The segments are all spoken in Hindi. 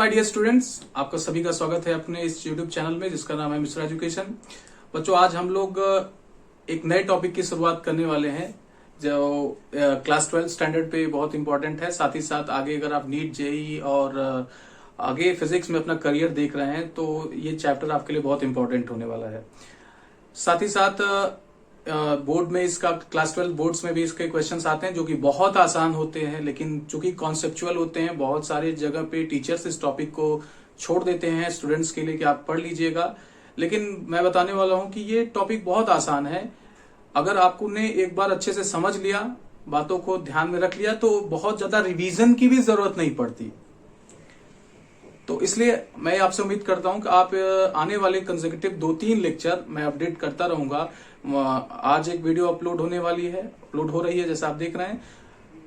माय डियर स्टूडेंट्स, आपका सभी का स्वागत है अपने इस यूट्यूब चैनल में जिसका नाम है मिश्रा एजुकेशन। बच्चों, आज हम लोग एक नए टॉपिक की शुरुआत करने वाले हैं जो क्लास 12 स्टैंडर्ड पे बहुत इंपॉर्टेंट है। साथ ही साथ आगे अगर आप नीट जेई और आगे फिजिक्स में अपना करियर देख रहे हैं तो ये चैप्टर आपके लिए बहुत इंपॉर्टेंट होने वाला है। साथ ही साथ बोर्ड में इसका क्लास 12 बोर्ड्स में भी इसके क्वेश्चंस आते हैं जो कि बहुत आसान होते हैं, लेकिन चूंकि कॉन्सेप्चुअल होते हैं, बहुत सारे जगह पे टीचर्स इस टॉपिक को छोड़ देते हैं स्टूडेंट्स के लिए कि आप पढ़ लीजिएगा। लेकिन मैं बताने वाला हूं कि ये टॉपिक बहुत आसान है। अगर आपको ने एक बार अच्छे से समझ लिया, बातों को ध्यान में रख लिया, तो बहुत ज्यादा रिवीजन की भी जरूरत नहीं पड़ती। तो इसलिए मैं आपसे उम्मीद करता हूं कि आप आने वाले कंसेक्यूटिव 2-3 लेक्चर मैं अपडेट करता रहूंगा। आज एक वीडियो अपलोड हो रही है जैसा आप देख रहे हैं।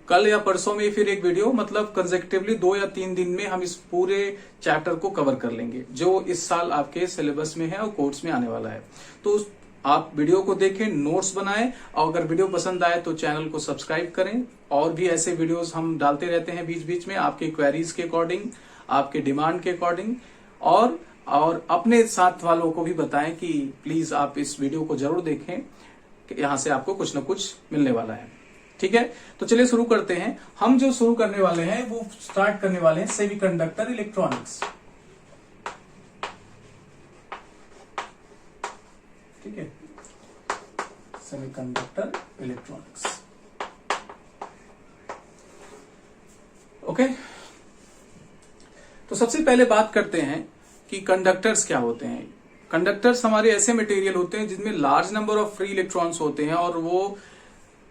कल या परसों में फिर एक वीडियो, मतलब कंसेक्यूटिवली 2 या 3 दिन में हम इस पूरे चैप्टर को कवर कर लेंगे जो इस साल आपके सिलेबस में है और कोर्स में आने वाला है। तो आप वीडियो को देखें, नोट्स बनाएं, और अगर वीडियो पसंद आए तो चैनल को सब्सक्राइब करें। और भी ऐसे वीडियोस हम डालते रहते हैं बीच बीच में, आपके क्वेरीज के अकॉर्डिंग, आपके डिमांड के अकॉर्डिंग। और अपने साथ वालों को भी बताएं कि प्लीज आप इस वीडियो को जरूर देखें, कि यहां से आपको कुछ न कुछ मिलने वाला है। ठीक है, तो चलिए शुरू करते हैं। हम जो शुरू करने वाले हैं वो स्टार्ट करने वाले हैं सेमीकंडक्टर इलेक्ट्रॉनिक्स। ठीक है, सेमीकंडक्टर इलेक्ट्रॉनिक्स। ओके, तो सबसे पहले बात करते हैं कि कंडक्टर्स क्या होते हैं। कंडक्टर्स हमारे ऐसे मटेरियल होते हैं जिनमें large number of free electrons होते हैं और वो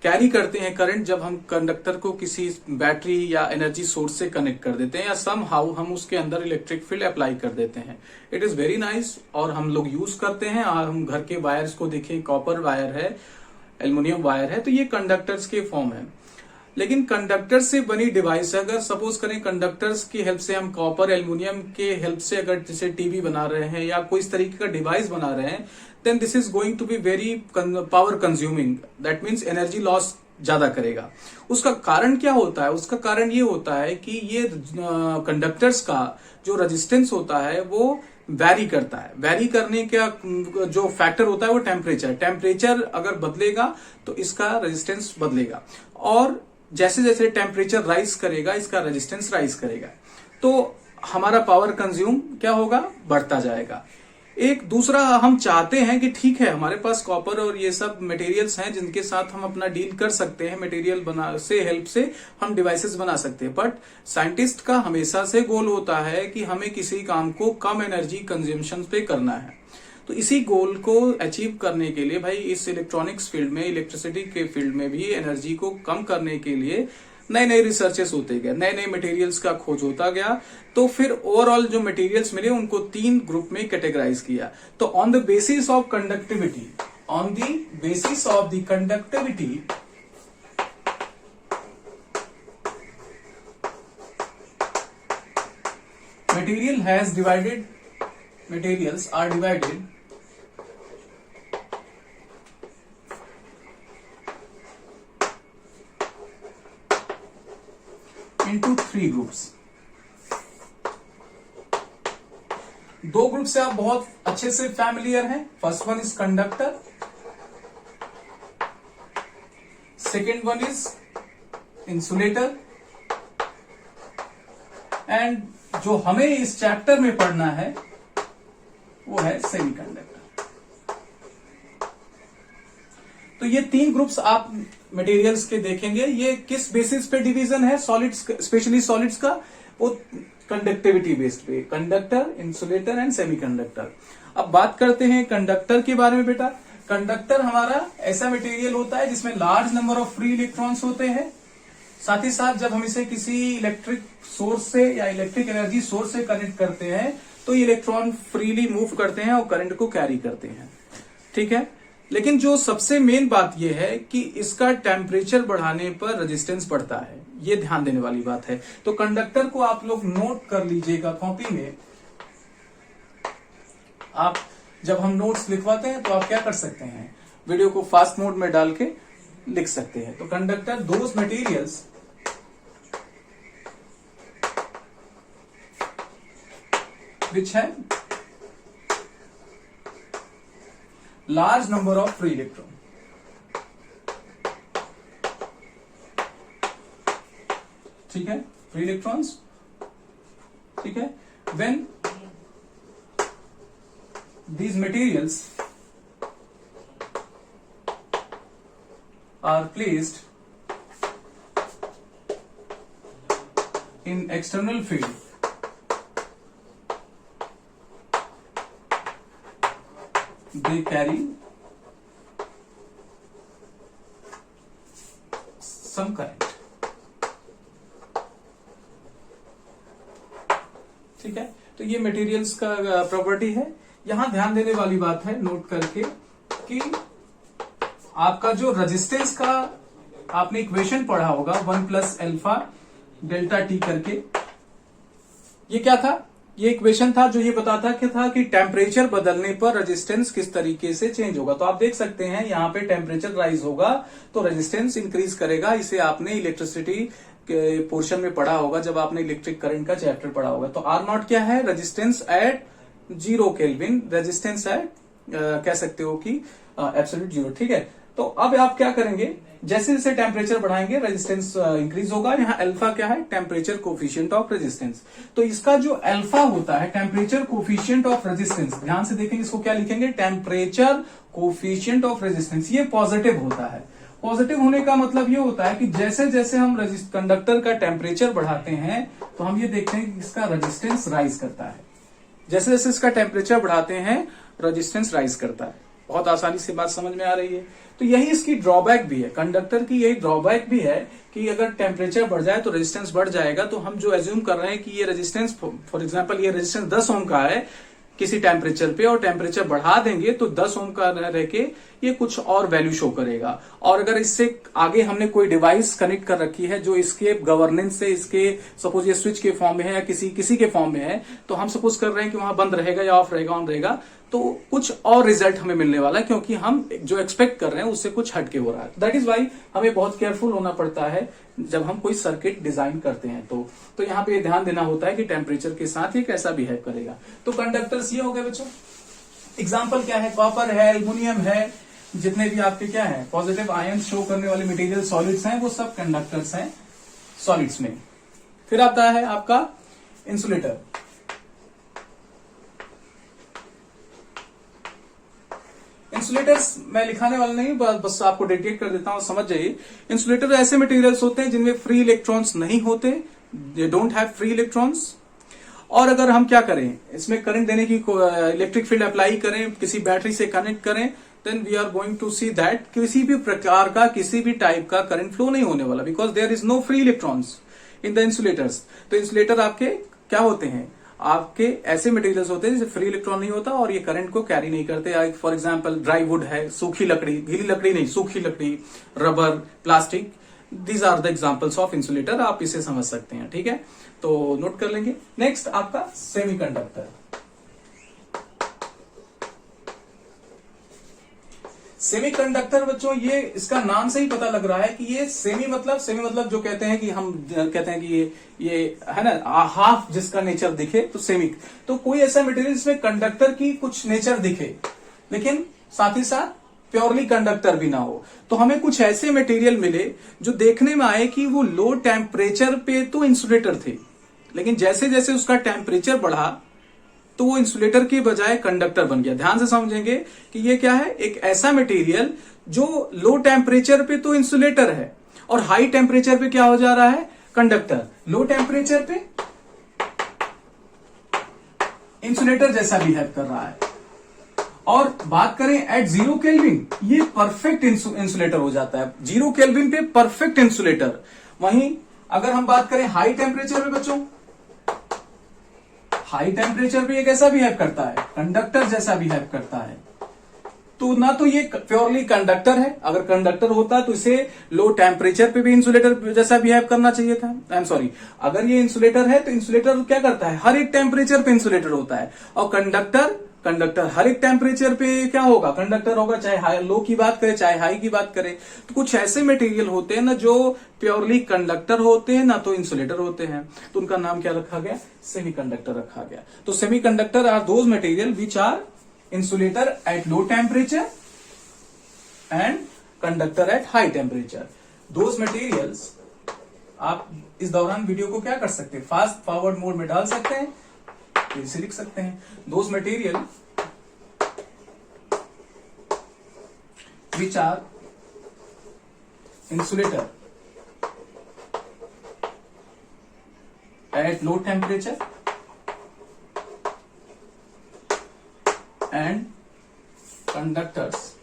कैरी करते हैं करंट। जब हम कंडक्टर को किसी बैटरी या एनर्जी सोर्स से कनेक्ट कर देते हैं या समहाउ हम उसके अंदर इलेक्ट्रिक फील्ड अप्लाई कर देते हैं, इट इज वेरी नाइस और हम लोग यूज करते हैं। और हम घर के वायर्स को देखें, कॉपर वायर है, एल्युमिनियम वायर है, तो ये कंडक्टर्स के फॉर्म है। लेकिन कंडक्टर से बनी डिवाइस, अगर सपोज करें कंडक्टर्स की हेल्प से हम कॉपर एल्युमिनियम के हेल्प से अगर जैसे टीवी बना रहे हैं या कोई इस तरीके का डिवाइस बना रहे हैं, then this is going to be very power consuming. That means energy loss ज्यादा करेगा। उसका कारण क्या होता है? उसका कारण ये होता है कि ये कंडक्टर्स का जो रेजिस्टेंस होता है वो वैरी करता है। वैरी करने का जो फैक्टर होता है वो टेम्परेचर अगर बदलेगा तो इसका रेजिस्टेंस बदलेगा, और जैसे जैसे टेम्परेचर राइज करेगा इसका रेजिस्टेंस राइज करेगा, तो हमारा पावर कंज्यूम क्या होगा? बढ़ता जाएगा। एक दूसरा, हम चाहते हैं कि ठीक है हमारे पास कॉपर और ये सब मटेरियल्स हैं जिनके साथ हम अपना डील कर सकते हैं, मटेरियल बना से हेल्प से हम डिवाइसेस बना सकते हैं, बट साइंटिस्ट का हमेशा से गोल होता है कि हमें किसी काम को कम एनर्जी कंज्यूमशन पे करना है। तो इसी गोल को अचीव करने के लिए भाई इस इलेक्ट्रॉनिक्स फील्ड में, इलेक्ट्रिसिटी के फील्ड में भी एनर्जी को कम करने के लिए नए नए रिसर्चेस होते गए, नए नए मटेरियल्स का खोज होता गया। तो फिर ओवरऑल जो मटेरियल्स मिले उनको 3 ग्रुप में कैटेगराइज किया। तो on the basis of conductivity, materials are divided into 3 groups। 2 group से आप बहुत अच्छे से फैमिलियर हैं। First one is conductor, second one is insulator, and जो हमें इस चैप्टर में पढ़ना है वो है सेमीकंडक्टर। तो ये 3 ग्रुप्स आप मटेरियल्स के देखेंगे। ये किस बेसिस पे डिवीजन है? सॉलिड्स, स्पेशली सॉलिड्स का, वो कंडक्टिविटी बेस्ड पे, कंडक्टर, इंसुलेटर एंड सेमीकंडक्टर। अब बात करते हैं कंडक्टर के बारे में। बेटा, कंडक्टर हमारा ऐसा मटेरियल होता है जिसमें large number of free electrons होते हैं। साथ ही साथ जब हम इसे किसी इलेक्ट्रिक सोर्स से या इलेक्ट्रिक एनर्जी सोर्स से कनेक्ट करते हैं तो ये इलेक्ट्रॉन फ्रीली मूव करते हैं और करंट को कैरी करते हैं। ठीक है, लेकिन जो सबसे मेन बात यह है कि इसका टेम्परेचर बढ़ाने पर रेजिस्टेंस बढ़ता है। ये ध्यान देने वाली बात है। तो कंडक्टर को आप लोग नोट कर लीजिएगा कॉपी में। आप जब हम नोट्स लिखवाते हैं तो आप क्या कर सकते हैं, वीडियो को फास्ट मोड में डाल के लिख सकते हैं। तो conductor those materials which have large number of free electron. ठीक है, free electrons, ठीक है, when these materials are placed in external field, they carry some current. ठीक है, तो ये मटेरियल्स का प्रॉपर्टी है। यहां ध्यान देने वाली बात है, नोट करके, कि आपका जो रेजिस्टेंस का आपने इक्वेशन पढ़ा होगा 1 प्लस एल्फा डेल्टा टी करके, ये क्या था? ये इक्वेशन था जो ये बताता कि टेम्परेचर बदलने पर रेजिस्टेंस किस तरीके से चेंज होगा। तो आप देख सकते हैं यहां पे टेम्परेचर राइज होगा तो रेजिस्टेंस इंक्रीज करेगा। इसे आपने इलेक्ट्रिसिटी के पोर्शन में पढ़ा होगा जब आपने इलेक्ट्रिक करंट का चैप्टर पढ़ा होगा। तो आर नॉट क्या है? Resistance at 0 kelvin, resistance at कह सकते हो कि एब्सोल्यूट 0। ठीक है, तो अब आप क्या करेंगे, जैसे जैसे टेम्परेचर बढ़ाएंगे रेजिस्टेंस इंक्रीज होगा। यहाँ अल्फा क्या है? Temperature coefficient of resistance. तो इसका जो अल्फा होता है टेम्परेचर कोफिशिएंट ऑफ रेजिस्टेंस, ध्यान से देखेंगे इसको क्या लिखेंगे? Temperature coefficient of resistance. ये पॉजिटिव होता है। पॉजिटिव होने का मतलब ये होता है कि जैसे जैसे हम कंडक्टर का टेम्परेचर बढ़ाते हैं तो हम ये देखते हैं कि इसका रेजिस्टेंस राइज करता है। जैसे जैसे इसका टेम्परेचर बढ़ाते हैं रेजिस्टेंस राइज करता है। बहुत आसानी से बात समझ में आ रही है। तो यही इसकी ड्रॉबैक भी है, कंडक्टर की यही ड्रॉबैक भी है कि अगर टेम्परेचर बढ़ जाए तो रेजिस्टेंस बढ़ जाएगा। तो हम जो एज्यूम कर रहे हैं कि ये रेजिस्टेंस, फॉर एग्जांपल ये रेजिस्टेंस 10 ओम का है किसी टेम्परेचर पे, और टेम्परेचर बढ़ा देंगे तो 10 ओम का रह के ये कुछ और वैल्यू शो करेगा। और अगर इससे आगे हमने कोई डिवाइस कनेक्ट कर रखी है जो इसके गवर्नेंस से, इसके सपोज ये स्विच के फॉर्म में है या किसी के फॉर्म में है, तो हम सपोज कर रहे हैं कि वहां बंद रहेगा या ऑफ रहेगा, ऑन रहेगा, तो कुछ और रिजल्ट हमें मिलने वाला है, क्योंकि हम जो एक्सपेक्ट कर रहे हैं उससे कुछ हटके हो रहा है। दैट इज वाई हमें बहुत केयरफुल होना पड़ता है जब हम कोई सर्किट डिजाइन करते हैं। तो यहाँ पे ध्यान देना होता है कि टेम्परेचर के साथ ये कैसा बिहेव करेगा। तो कंडक्टर्स ये हो गए बच्चों। एग्जाम्पल क्या है? कॉपर है, एल्युमिनियम है, जितने भी आपके क्या है पॉजिटिव आयन शो करने वाले मटेरियल सॉलिड्स हैं, वो सब कंडक्टर्स हैं सॉलिड्स में। फिर आता है आपका इंसुलेटर। इंसुलेटर्स मैं लिखाने वाला नहीं, बस आपको डेडिकेट कर देता हूं, समझ जाइए। इंसुलेटर ऐसे मटेरियल्स होते हैं जिनमें फ्री इलेक्ट्रॉन्स नहीं होते, they don't have free electrons. और अगर हम क्या करें, इसमें करंट देने की इलेक्ट्रिक फील्ड अप्लाई करें, किसी बैटरी से कनेक्ट करें, then we are going to see that किसी भी प्रकार का, किसी भी टाइप का करंट फ्लो नहीं होने वाला, because there is no free electrons in the insulators. तो इंसुलेटर आपके क्या होते हैं? आपके ऐसे मटेरियल्स होते हैं जिससे फ्री इलेक्ट्रॉन नहीं होता और ये करंट को कैरी नहीं करते। फॉर एग्जांपल ड्राई वुड है, सूखी लकड़ी, गीली लकड़ी नहीं, सूखी लकड़ी, rubber, plastic, these are the examples of insulator. आप इसे समझ सकते हैं, ठीक है, तो नोट कर लेंगे। नेक्स्ट आपका सेमीकंडक्टर। सेमीकंडक्टर बच्चों, ये इसका नाम से ही पता लग रहा है कि ये सेमी मतलब जो कहते हैं कि हम कहते हैं कि ये है ना हाफ, जिसका नेचर दिखे तो सेमी। तो कोई ऐसा मटेरियल जिसमें कंडक्टर की कुछ नेचर दिखे लेकिन साथ ही साथ प्योरली कंडक्टर भी ना हो। तो हमें कुछ ऐसे मटेरियल मिले जो देखने में आए कि वो लो टेम्परेचर पे तो इंसुलेटर थे, लेकिन जैसे जैसे उसका टेम्परेचर बढ़ा तो वो इंसुलेटर की बजाय कंडक्टर बन गया। ध्यान से समझेंगे कि ये क्या है, एक ऐसा मटेरियल जो लो टेम्परेचर पे तो इंसुलेटर है और हाई टेम्परेचर पे क्या हो जा रहा है? कंडक्टर। लो टेम्परेचर पे इंसुलेटर जैसा बिहेव कर रहा है, और बात करें एट 0 केल्विन, ये परफेक्ट इंसुलेटर हो जाता है। 0 केल्विन पे परफेक्ट इंसुलेटर। वहीं अगर हम बात करें हाई टेम्परेचर पे बच्चों, हाई टेम्परेचर पे ये कैसा बिहेव करता है? कंडक्टर जैसा बिहेव करता है। तो ना तो ये प्योरली कंडक्टर है, अगर कंडक्टर होता तो इसे लो टेम्परेचर पे भी इंसुलेटर जैसा बिहेव करना चाहिए था। आई एम सॉरी, अगर ये इंसुलेटर है तो इंसुलेटर क्या करता है? हर एक टेम्परेचर पे इंसुलेटर होता है, और कंडक्टर कंडक्टर हर एक टेम्परेचर पे क्या होगा, कंडक्टर होगा, चाहे हाई लो की बात करें चाहे हाई की बात करें। तो कुछ ऐसे मटेरियल होते हैं ना जो प्योरली कंडक्टर होते हैं, ना तो इंसुलेटर होते हैं, तो उनका नाम क्या रखा गया, सेमीकंडक्टर रखा गया। तो semiconductor are those material which are insulator at low temperature and conductor at high temperature. Those materials आप इस दौरान वीडियो को क्या कर सकते हैं, फास्ट फॉरवर्ड मोड में डाल सकते हैं, फिर से लिख सकते हैं, those material which are insulator at low temperature and conductors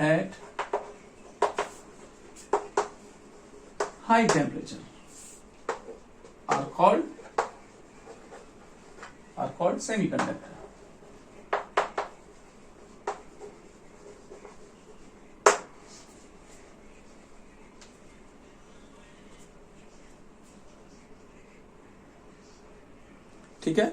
at high temperature are called semiconductor। ठीक है।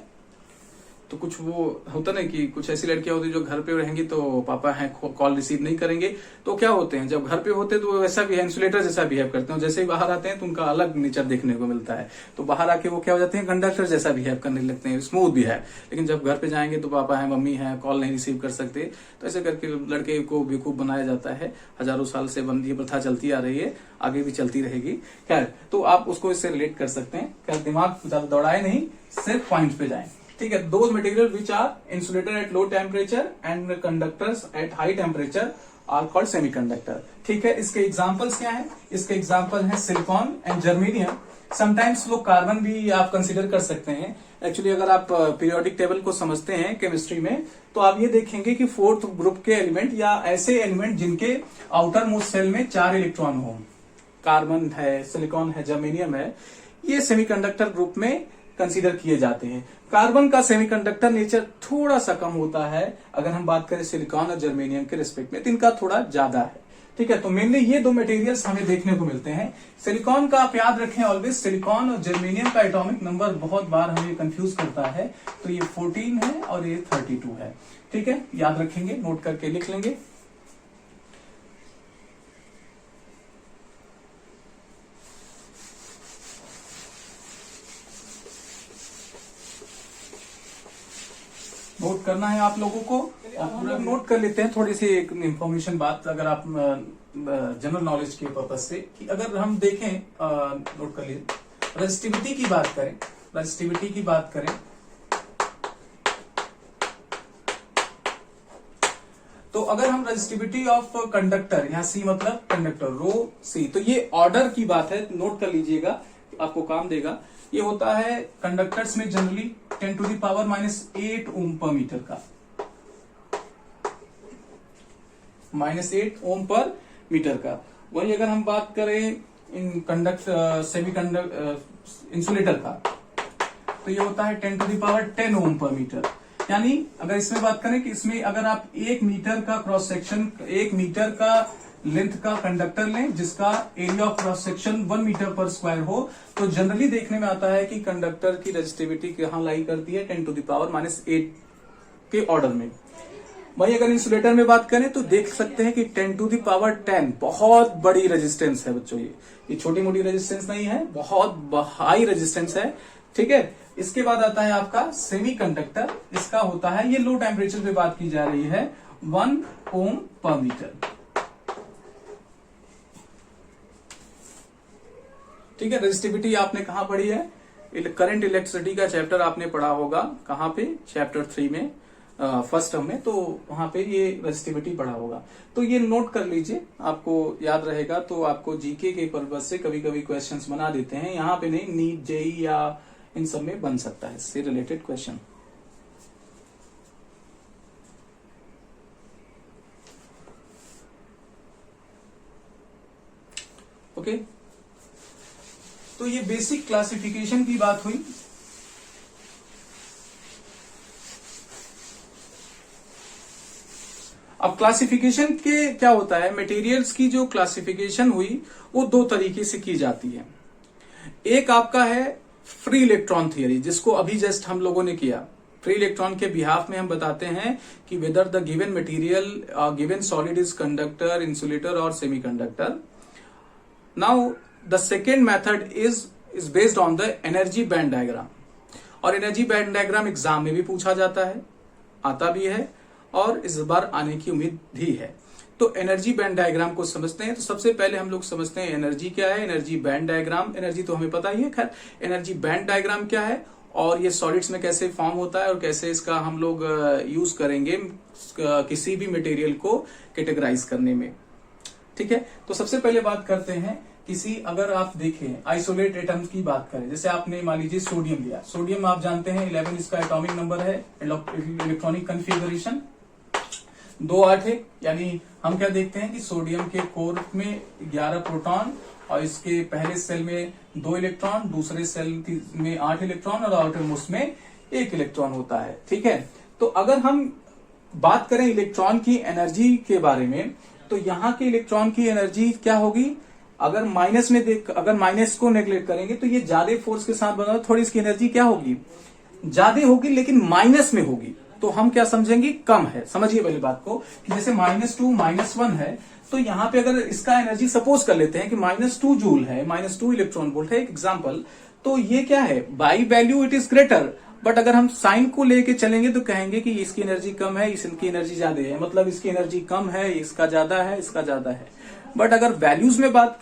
तो कुछ वो होता ना कि कुछ ऐसी लड़कियां होती जो घर पे रहेंगी तो पापा हैं कॉल रिसीव नहीं करेंगे, तो क्या होते हैं जब घर पे होते हैं तो वैसा भी है, इंसुलेटर जैसा बिहेव करते हैं, जैसे ही बाहर आते हैं तो उनका अलग नेचर देखने को मिलता है, तो बाहर आके वो क्या हो जाते हैं, कंडक्टर जैसा बिहेव करने लगते हैं, स्मूथ भी है। लेकिन जब घर पे जाएंगे तो पापा है मम्मी है कॉल नहीं रिसीव कर सकते, तो ऐसे करके लड़के को बेवकूफ बनाया जाता है। हजारों साल से ये प्रथा चलती आ रही है, आगे भी चलती रहेगी। खैर, तो आप उसको इससे रिलेट कर सकते हैं। खैर, दिमाग ज्यादा दौड़ाए नहीं, सिर्फ पॉइंट पे जाएं। ठीक है, those material which are insulator at low temperature and conductors at high temperature are called semiconductor. ठीक है, इसके एग्जांपल्स क्या हैं? इसके एग्जांपल हैं सिलिकॉन एंड जर्मेनियम। समटाइम्स लोग कार्बन भी आप कंसीडर कर सकते हैं। एक्चुअली अगर आप पीरियोडिक टेबल को समझते हैं केमिस्ट्री में, तो आप ये देखेंगे कि फोर्थ ग्रुप के एलिमेंट या ऐसे एलिमेंट जिनके आउटर मोस्ट शेल में 4 इलेक्ट्रॉन हो, कार्बन है, सिलिकॉन है, जर्मेनियम है, ये सेमीकंडक्टर ग्रुप में कंसीडर किए जाते हैं। कार्बन का सेमीकंडक्टर नेचर थोड़ा सा कम होता है अगर हम बात करें सिलिकॉन और जर्मेनियम के रिस्पेक्ट में, तो इनका थोड़ा ज्यादा है। ठीक है, तो मेनली ये दो मटेरियल्स हमें देखने को मिलते हैं। सिलिकॉन का आप याद रखें ऑलवेज, सिलिकॉन और जर्मेनियम का एटॉमिक नंबर बहुत बार हमें कंफ्यूज करता है, तो ये 14 है और ये 32 है। ठीक है, याद रखेंगे, नोट करके लिख लेंगे। नोट करना है आप लोगों को, आप लोग नोट कर लेते हैं। थोड़ी सी एक इंफॉर्मेशन बात, अगर आप जनरल नॉलेज के पर्पज से, कि अगर हम देखें, नोट कर लीजिए, रेजिस्टिविटी की बात करें, रेजिस्टिविटी की बात करें तो अगर हम रेजिस्टिविटी ऑफ कंडक्टर, यहाँ सी मतलब कंडक्टर, रो सी, तो ये ऑर्डर की बात है, नोट कर लीजिएगा, आपको काम देगा। ये होता है कंडक्टर्स में जनरली 10 टू द पावर -8 ओम पर मीटर का, -8 ओम पर मीटर का। वही अगर हम बात करें इन सेमीकंडक्टर इंसुलेटर का, तो ये होता है 10 टू द पावर 10 ओम पर मीटर। यानी अगर इसमें बात करें कि इसमें अगर आप 1 मीटर का क्रॉस सेक्शन, 1 मीटर का लेंथ का कंडक्टर लें जिसका area of cross section 1 metre पर स्क्वायर हो, तो जनरली देखने में आता है कि कंडक्टर की रेजिस्टिविटी कहां लाई करती है, 10 टू द पावर -8 के ऑर्डर में। वही अगर इंसुलेटर में बात करें तो देख सकते हैं कि 10 टू द पावर 10 बहुत बड़ी रेजिस्टेंस है बच्चों। ये छोटी मोटी रेजिस्टेंस नहीं है, बहुत हाई रेजिस्टेंस है। ठीक है, इसके बाद आता है आपका सेमीकंडक्टर। इसका होता है, ये लो टेम्परेचर पे बात की जा रही है, 1 ओम पर मीटर। ठीक है, रेजिस्टिविटी आपने कहां पढ़ी है, करंट इलेक्ट्रिसिटी का चैप्टर आपने पढ़ा होगा, कहां पे, चैप्टर 3 में, फर्स्ट टर्म में, तो वहां पे ये रेजिस्टिविटी पढ़ा होगा। तो ये नोट कर लीजिए, आपको याद रहेगा। तो आपको जीके के पर्पज से कभी कभी क्वेश्चंस बना देते हैं, यहाँ पे नहीं, नीट जेई या इन सब में बन सकता है इससे रिलेटेड क्वेश्चन। ओके, तो ये बेसिक क्लासिफिकेशन की बात हुई। अब क्लासिफिकेशन के क्या होता है, मटेरियल्स की जो क्लासिफिकेशन हुई वो 2 तरीके से की जाती है। एक आपका है फ्री इलेक्ट्रॉन थियरी, जिसको अभी जस्ट हम लोगों ने किया। फ्री इलेक्ट्रॉन के बिहाफ में हम बताते हैं कि whether the given material given solid is conductor, insulator और semiconductor. Now the second method is based on the energy band diagram, और एनर्जी बैंड डायग्राम एग्जाम में भी पूछा जाता है, आता भी है और इस बार आने की उम्मीद भी है। तो एनर्जी बैंड डायग्राम को समझते हैं। तो सबसे पहले हम लोग समझते हैं एनर्जी क्या है, एनर्जी बैंड डायग्राम। एनर्जी तो हमें पता ही है, खैर एनर्जी बैंड डायग्राम क्या है और ये सॉलिड्स में कैसे फॉर्म होता है और कैसे इसका हम लोग यूज करेंगे किसी भी मटेरियल को कैटेगराइज करने में। ठीक है, तो सबसे पहले बात करते हैं किसी, अगर आप देखें आइसोलेट एटम्स की बात करें, जैसे आपने मान लीजिए सोडियम लिया। सोडियम आप जानते हैं 11 इसका एटॉमिक नंबर है, इलेक्ट्रॉनिक कन्फिगरेशन 2-8 है। यानी हम क्या देखते हैं कि सोडियम के कोर में 11 प्रोटॉन और इसके पहले सेल में 2 इलेक्ट्रॉन, दूसरे सेल में 8 इलेक्ट्रॉन और आउटर मोस्ट में 1 इलेक्ट्रॉन होता है। ठीक है, तो अगर हम बात करें इलेक्ट्रॉन की एनर्जी के बारे में, तो यहाँ के इलेक्ट्रॉन की एनर्जी क्या होगी, अगर माइनस में अगर माइनस को नेग्लेक्ट करेंगे तो ये ज्यादा फोर्स के साथ बना, थोड़ी इसकी एनर्जी क्या होगी, ज्यादा होगी, लेकिन माइनस में होगी। तो हम क्या समझेंगे, कम है। समझिए पहले बात को कि जैसे -2 -1 है, तो यहाँ पे अगर इसका एनर्जी सपोज कर लेते हैं कि -2 जूल है, -2 इलेक्ट्रॉन वोल्ट है, एक एग्जांपल, तो ये क्या है, by value it is greater, but अगर हम साइन को लेके चलेंगे तो कहेंगे कि इसकी एनर्जी कम है, इसकी एनर्जी ज्यादा है, मतलब इसकी एनर्जी कम है, इसका ज्यादा है, इसका ज्यादा है। बट अगर वैल्यूज में बात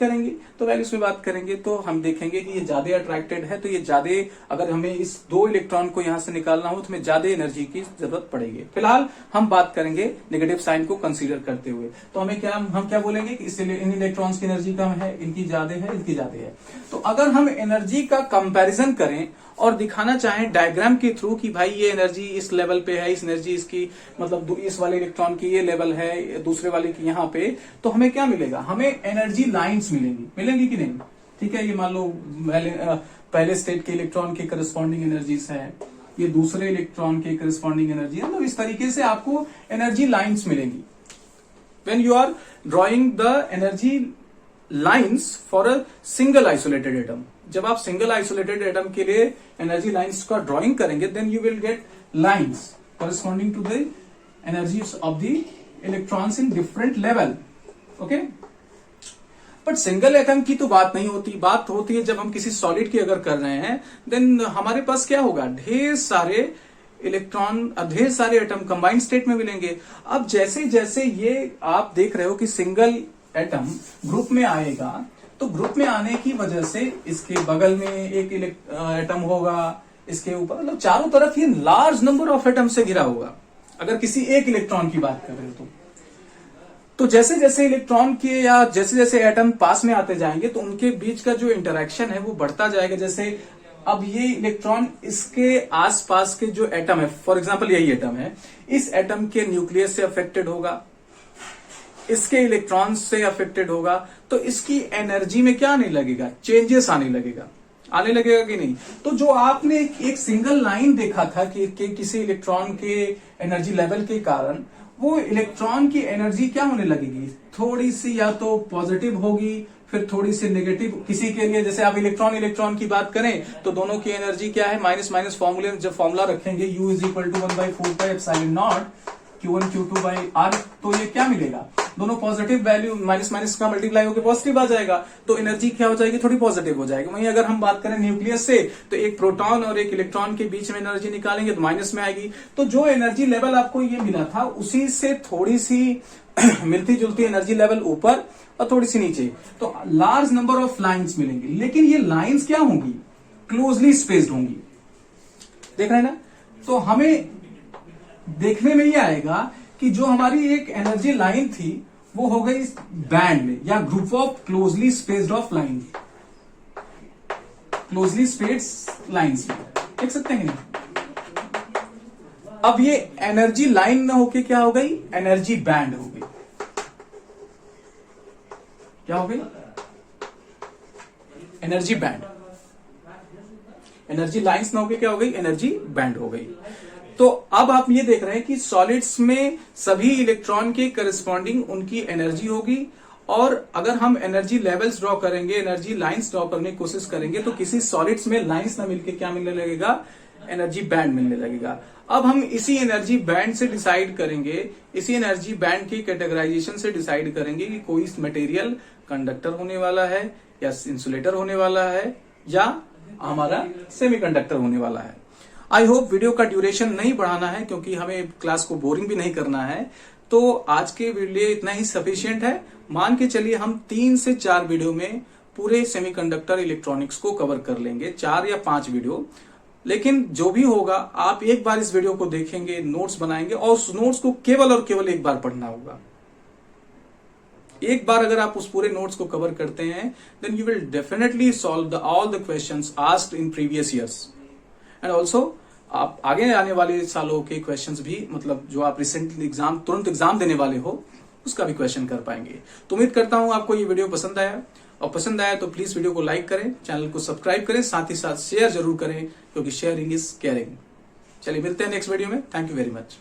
करेंगे तो हम देखेंगे कि ये ज्यादा अट्रैक्टेड है, तो ये ज्यादा, अगर हमें इस 2 इलेक्ट्रॉन को यहां से निकालना हो तो हमें ज्यादा एनर्जी की जरूरत पड़ेगी। फिलहाल हम बात करेंगे नेगेटिव साइन को कंसीडर करते हुए, तो हम क्या बोलेंगे कि इन इलेक्ट्रॉन्स की एनर्जी कम है, इनकी ज्यादा है, इनकी ज्यादा है। तो अगर हम एनर्जी का कंपैरिजन करें और दिखाना चाहें डायग्राम के थ्रू कि भाई ये एनर्जी इस लेवल पे है, इस एनर्जी इसकी, मतलब इस वाले इलेक्ट्रॉन की ये लेवल है, दूसरे वाले की यहाँ पे, तो हमें क्या मिलेगा, हमें एनर्जी लाइंस मिलेंगी कि नहीं। ठीक है, ये मान लो पहले स्टेट के इलेक्ट्रॉन के करस्पॉन्डिंग एनर्जीज है, ये दूसरे इलेक्ट्रॉन के करस्पॉन्डिंग एनर्जी है, तो इस तरीके से आपको एनर्जी लाइंस मिलेंगी when you are drawing the energy lines for a single isolated atom. जब आप सिंगल आइसोलेटेड एटम के लिए एनर्जी लाइंस का ड्राइंग करेंगे, then you will get lines corresponding to the energies of the electrons in different level. Okay? But single atom की तो बात नहीं होती, बात होती है जब हम किसी सॉलिड की अगर कर रहे हैं, देन हमारे पास क्या होगा, ढेर सारे इलेक्ट्रॉन, ढेर सारे एटम कंबाइंड स्टेट में मिलेंगे। अब जैसे जैसे ये आप देख रहे हो कि सिंगल एटम ग्रुप में आएगा, तो ग्रुप में आने की वजह से इसके बगल में एक एटम होगा, इसके ऊपर, मतलब चारों तरफ ये लार्ज नंबर ऑफ एटम से घिरा होगा। अगर किसी एक इलेक्ट्रॉन की बात कर रहे हो तो जैसे जैसे इलेक्ट्रॉन के या जैसे जैसे एटम पास में आते जाएंगे तो उनके बीच का जो इंटरेक्शन है वो बढ़ता जाएगा। जैसे अब ये इलेक्ट्रॉन इसके आसपास के जो एटम है, फॉर एग्जांपल यही एटम है, इस एटम के न्यूक्लियस से अफेक्टेड होगा, इसके इलेक्ट्रॉन से अफेक्टेड होगा, तो इसकी एनर्जी में क्या आने लगेगा, चेंजेस आने लगेगा कि नहीं। तो जो आपने एक सिंगल लाइन देखा था कि किसी इलेक्ट्रॉन के एनर्जी लेवल के कारण वो इलेक्ट्रॉन की एनर्जी क्या होने लगेगी, थोड़ी सी या तो पॉजिटिव होगी, फिर थोड़ी सी नेगेटिव। किसी के लिए जैसे आप इलेक्ट्रॉन की बात करें तो दोनों की एनर्जी क्या है, माइनस माइनस फॉर्मूले, जब फॉर्मूला रखेंगे U is equal to 1/4πε0 Q1 Q2 by R, तो ये क्या मिलेगा, दोनों पॉजिटिव वैल्यू, माइनस माइनस का मल्टीप्लाई होकर पॉजिटिव आ जाएगा, तो एनर्जी क्या हो जाएगी, थोड़ी पॉजिटिव हो जाएगी। वहीं अगर हम बात करें न्यूक्लियस से, तो एक प्रोटॉन और एक इलेक्ट्रॉन के बीच में एनर्जी निकालेंगे तो माइनस में आएगी। तो जो एनर्जी लेवल आपको ये मिला था उसी से थोड़ी सी मिलती जुलती एनर्जी लेवल ऊपर और थोड़ी सी नीचे, तो लार्ज नंबर ऑफ लाइन्स मिलेंगी। लेकिन ये लाइन्स क्या होंगी, क्लोजली स्पेस्ड होंगी, देख रहे हैं ना। तो हमें देखने में ये आएगा कि जो हमारी एक एनर्जी लाइन थी वो हो गई बैंड में, या group of closely spaced of line, closely spaced lines में, देख सकते हैं नहीं। अब ये एनर्जी लाइन ना होके क्या हो गई, एनर्जी बैंड हो गई। क्या हो गई, एनर्जी बैंड। एनर्जी लाइंस ना होके क्या हो गई, एनर्जी बैंड हो गई। तो अब आप ये देख रहे हैं कि सॉलिड्स में सभी इलेक्ट्रॉन के करस्पॉन्डिंग उनकी एनर्जी होगी, और अगर हम एनर्जी लेवल्स ड्रॉ करेंगे, एनर्जी लाइंस ड्रॉ करने की कोशिश करेंगे तो किसी सॉलिड्स में लाइंस ना मिलके क्या मिलने लगेगा, एनर्जी बैंड मिलने लगेगा। अब हम इसी एनर्जी बैंड से डिसाइड करेंगे, इसी एनर्जी बैंड की कैटेगराइजेशन से डिसाइड करेंगे कि कोई मटेरियल कंडक्टर होने वाला है या इंसुलेटर होने वाला है या हमारा सेमीकंडक्टर होने वाला है। आई होप वीडियो का ड्यूरेशन नहीं बढ़ाना है क्योंकि हमें क्लास को बोरिंग भी नहीं करना है, तो आज के वीडियो इतना ही सफिशिएंट है। मान के चलिए हम 3 से 4 वीडियो में पूरे सेमीकंडक्टर इलेक्ट्रॉनिक्स को कवर कर लेंगे, 4 या 5 वीडियो। लेकिन जो भी होगा आप एक बार इस वीडियो को देखेंगे, नोट्स बनाएंगे और उस नोट्स को केवल और केवल एक बार पढ़ना होगा। एक बार अगर आप उस पूरे नोट्स को कवर करते हैं then you will definitely solve all the questions asked in previous years and also आप आगे आने वाले सालों के क्वेश्चंस भी, मतलब जो आप रिसेंटली एग्जाम तुरंत एग्जाम देने वाले हो उसका भी क्वेश्चन कर पाएंगे। तो उम्मीद करता हूं आपको ये वीडियो पसंद आया, और पसंद आया तो प्लीज वीडियो को लाइक करें, चैनल को सब्सक्राइब करें, साथ ही साथ शेयर जरूर करें क्योंकि शेयरिंग इज केयरिंग। चलिए मिलते हैं नेक्स्ट वीडियो में। Thank you very much.